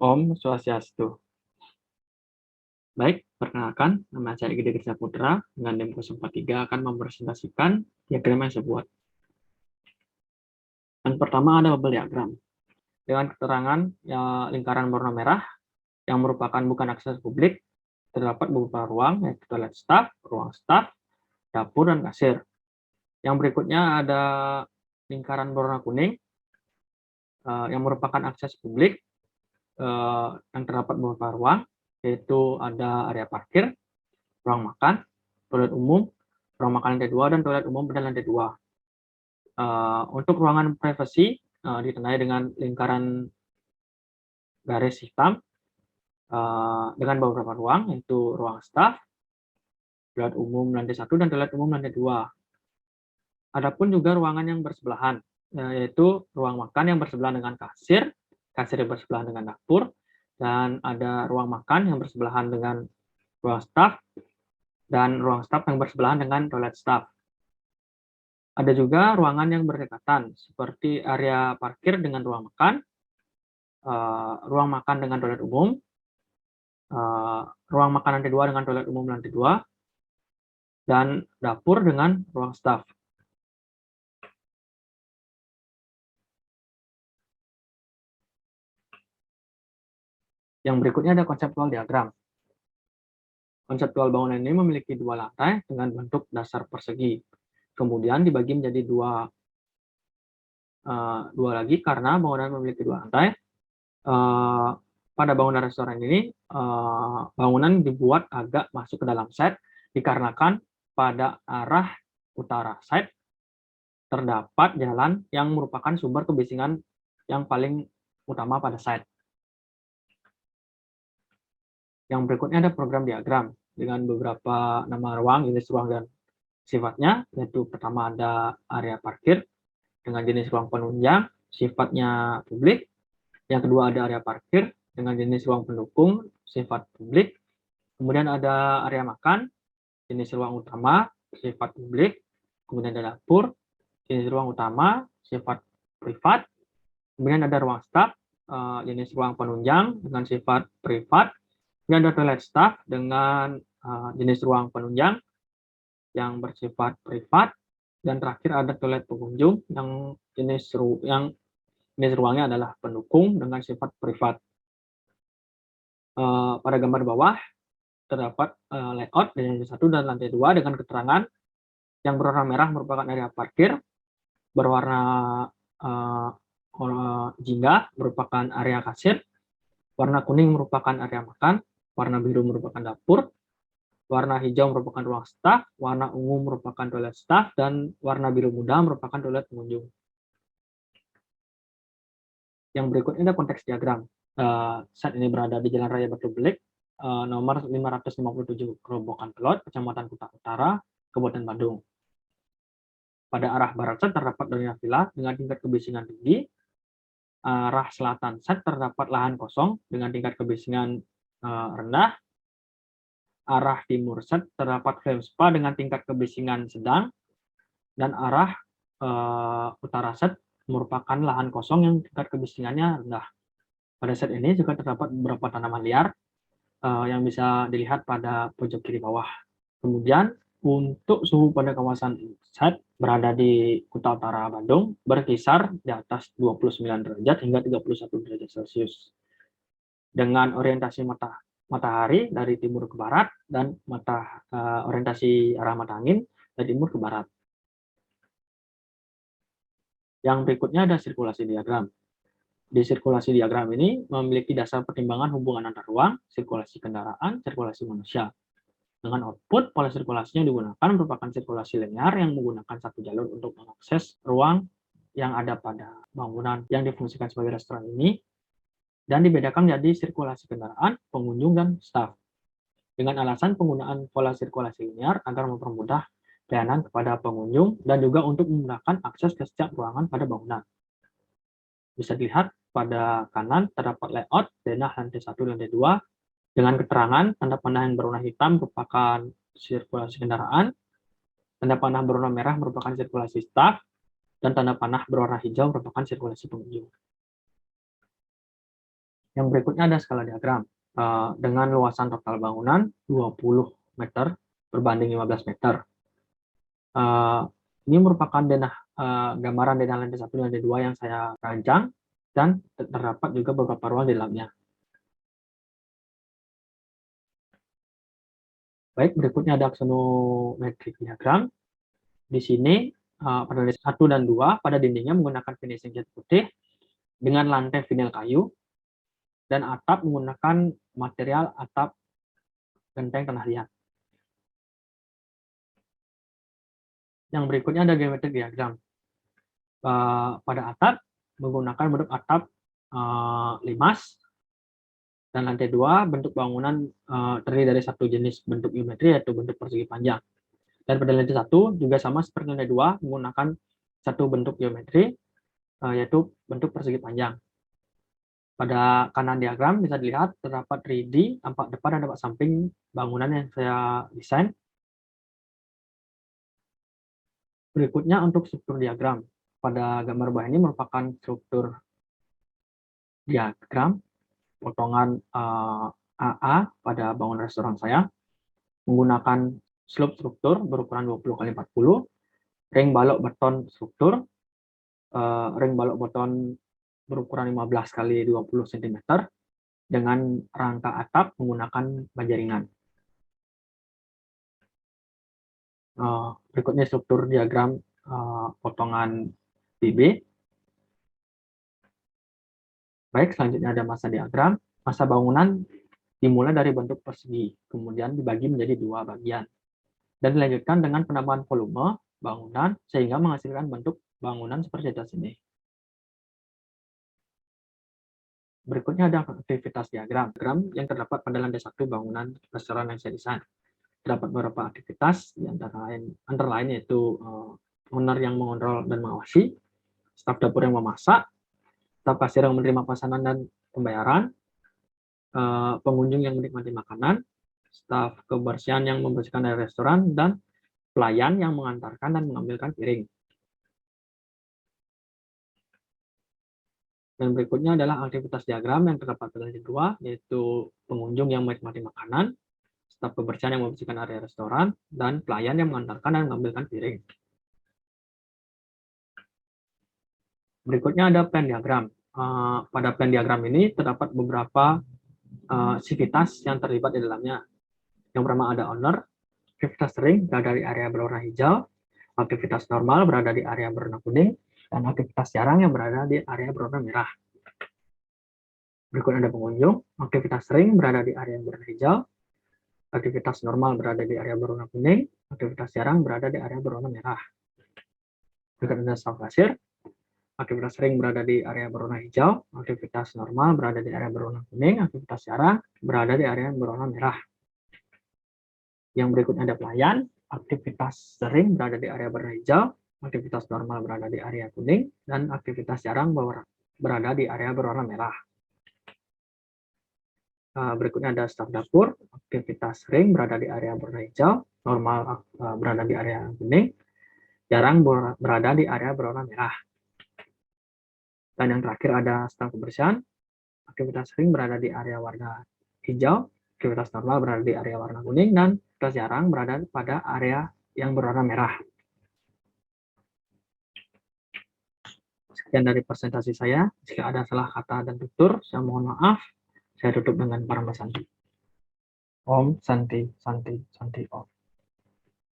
Om Swastiastu. Baik, perkenalkan, nama saya Gede Gede Putra dengan NIM 043 akan mempresentasikan diagram yang saya buat. Yang pertama ada bubble diagram dengan keterangan lingkaran warna merah yang merupakan bukan akses publik. Terdapat beberapa ruang, yaitu toilet staff, ruang staff, dapur, dan kasir. Yang berikutnya ada lingkaran berwarna kuning yang merupakan akses publik yang terdapat beberapa ruang, yaitu ada area parkir, ruang makan, toilet umum, ruang makan lantai 2, dan toilet umum pada lantai 2. Untuk ruangan privasi ditandai dengan lingkaran garis hitam dengan beberapa ruang, yaitu ruang staf, toilet umum lantai 1, dan toilet umum lantai 2. Adapun juga ruangan yang bersebelahan, yaitu ruang makan yang bersebelahan dengan kasir, kasir yang bersebelahan dengan dapur, dan ada ruang makan yang bersebelahan dengan ruang staf, dan ruang staf yang bersebelahan dengan toilet staf. Ada juga ruangan yang berdekatan, seperti area parkir dengan ruang makan, ruang makan dengan toilet umum, ruang makan lantai 2 dengan toilet umum lantai 2, dan dapur dengan ruang staf. Yang berikutnya ada konseptual diagram. Konseptual bangunan ini memiliki 2 lantai dengan bentuk dasar persegi. Kemudian dibagi menjadi dua lagi karena bangunan memiliki 2 lantai. Pada bangunan restoran ini, bangunan dibuat agak masuk ke dalam set dikarenakan pada arah utara set terdapat jalan yang merupakan sumber kebisingan yang paling utama pada set. Yang berikutnya ada program diagram dengan beberapa nama ruang, jenis ruang, dan sifatnya, yaitu pertama ada area parkir dengan jenis ruang penunjang, sifatnya publik. Yang kedua ada area parkir dengan jenis ruang pendukung, sifat publik. Kemudian ada area makan, jenis ruang utama, sifat publik. Kemudian ada dapur, jenis ruang utama, sifat privat. Kemudian ada ruang staf, jenis ruang penunjang dengan sifat privat. Kemudian ada toilet staff dengan jenis ruang penunjang yang bersifat privat. Dan terakhir ada toilet pengunjung yang jenis ruangnya adalah pendukung dengan sifat privat. Pada gambar bawah terdapat layout dari lantai 1 dan lantai 2 dengan keterangan yang berwarna merah merupakan area parkir, berwarna jingga merupakan area kasir, warna kuning merupakan area makan, warna biru merupakan dapur, warna hijau merupakan ruang staf, warna ungu merupakan toilet staf, dan warna biru muda merupakan toilet pengunjung. Yang berikutnya ada konteks diagram. Saat ini berada di Jalan Raya Batu Belik, nomor 557 Kerobokan Kelot, Kecamatan Kuta Utara, Kabupaten Bandung. Pada arah barat set terdapat bangunan villa dengan tingkat kebisingan tinggi. Arah selatan set terdapat lahan kosong dengan tingkat kebisingan rendah. Arah timur set terdapat frame spa dengan tingkat kebisingan sedang. Dan arah utara set merupakan lahan kosong yang tingkat kebisingannya rendah. Pada set ini juga terdapat beberapa tanaman liar yang bisa dilihat pada pojok kiri bawah. Kemudian untuk suhu pada kawasan set berada di Kuta Utara Bandung berkisar di atas 29 derajat hingga 31 derajat Celcius. Dengan orientasi matahari dari timur ke barat dan orientasi arah mata angin dari timur ke barat. Yang berikutnya ada sirkulasi diagram. Di sirkulasi diagram ini memiliki dasar pertimbangan hubungan antar ruang, sirkulasi kendaraan, sirkulasi manusia. Dengan output, pola sirkulasinya digunakan merupakan sirkulasi linear yang menggunakan satu jalur untuk mengakses ruang yang ada pada bangunan yang difungsikan sebagai restoran ini, dan dibedakan menjadi sirkulasi kendaraan, pengunjung, dan staf. Dengan alasan penggunaan pola sirkulasi linear agar mempermudah pelayanan kepada pengunjung dan juga untuk memudahkan akses ke setiap ruangan pada bangunan. Bisa dilihat pada kanan terdapat layout denah lantai 1 dan lantai 2 dengan keterangan tanda panah yang berwarna hitam merupakan sirkulasi kendaraan, tanda panah berwarna merah merupakan sirkulasi staf, dan tanda panah berwarna hijau merupakan sirkulasi pengunjung. Yang berikutnya ada skala diagram dengan luasan total bangunan 20 meter berbanding 15 meter. Ini merupakan gambaran denah lantai 1 dan lantai 2 yang saya rancang, dan terdapat juga beberapa ruang di dalamnya. Baik, berikutnya ada aksonometrik diagram. Di sini pada lantai 1 dan 2 pada dindingnya menggunakan finishing cat putih dengan lantai vinil kayu, dan atap menggunakan material atap genteng tanah liat. Yang berikutnya ada geometrik diagram. Pada atap menggunakan bentuk atap limas, dan lantai 2 bentuk bangunan terdiri dari satu jenis bentuk geometri, yaitu bentuk persegi panjang. Dan pada lantai 1 juga sama seperti lantai 2 menggunakan satu bentuk geometri, yaitu bentuk persegi panjang. Pada kanan diagram bisa dilihat terdapat 3D, tampak depan dan tampak samping bangunan yang saya desain. Berikutnya untuk struktur diagram. Pada gambar bawah ini merupakan struktur diagram potongan AA pada bangunan restoran saya menggunakan slope struktur berukuran 20x40, ring balok beton struktur, ring balok beton berukuran 15x20 cm dengan rangka atap menggunakan baja ringan. Berikutnya struktur diagram potongan BB. Baik, selanjutnya ada masa diagram. Masa bangunan dimulai dari bentuk persegi, kemudian dibagi menjadi 2 bagian, dan dilanjutkan dengan penambahan volume bangunan sehingga menghasilkan bentuk bangunan seperti atas ini. Berikutnya ada aktivitas diagram yang terdapat pada lantai 1 bangunan restoran yang saya desain. Terdapat beberapa aktivitas, antara lain yaitu owner yang mengontrol dan mengawasi, staf dapur yang memasak, staf kasir yang menerima pesanan dan pembayaran, pengunjung yang menikmati makanan, staf kebersihan yang membersihkan dari restoran, dan pelayan yang mengantarkan dan mengambilkan piring. Dan berikutnya adalah aktivitas diagram yang terdapat pada lantai 2, yaitu pengunjung yang menikmati makanan, staf kebersihan yang membersihkan area restoran, dan pelayan yang mengantarkan dan mengambilkan piring. Berikutnya ada plan diagram. Pada plan diagram ini terdapat beberapa sivitas yang terlibat di dalamnya. Yang pertama ada owner, aktivitas ring berada di area berwarna hijau, aktivitas normal berada di area berwarna kuning, dan aktivitas jarang yang berada di area berwarna merah. Berikut ada pengunjung, aktivitas ring berada di area berwarna hijau, aktivitas normal berada di area berwarna kuning, aktivitas jarang berada di area berwarna merah. Berikut ada staf kasir, aktivitas ring berada di area berwarna hijau, aktivitas normal berada di area berwarna kuning, aktivitas jarang berada di area berwarna merah. Yang berikutnya ada pelayan, aktivitas sering berada di area berwarna hijau, aktivitas normal berada di area kuning, dan aktivitas jarang berada di area berwarna merah. Berikutnya ada staf dapur, aktivitas sering berada di area berwarna hijau, normal berada di area kuning, jarang berada di area berwarna merah. Dan yang terakhir ada staf kebersihan, aktivitas sering berada di area warna hijau, aktivitas normal berada di area warna kuning, dan aktivitas jarang berada pada area yang berwarna merah. Sekian dari presentasi saya. Jika ada salah kata dan tutur, saya mohon maaf. Saya tutup dengan para santi. Om Santi Santi Santi Om.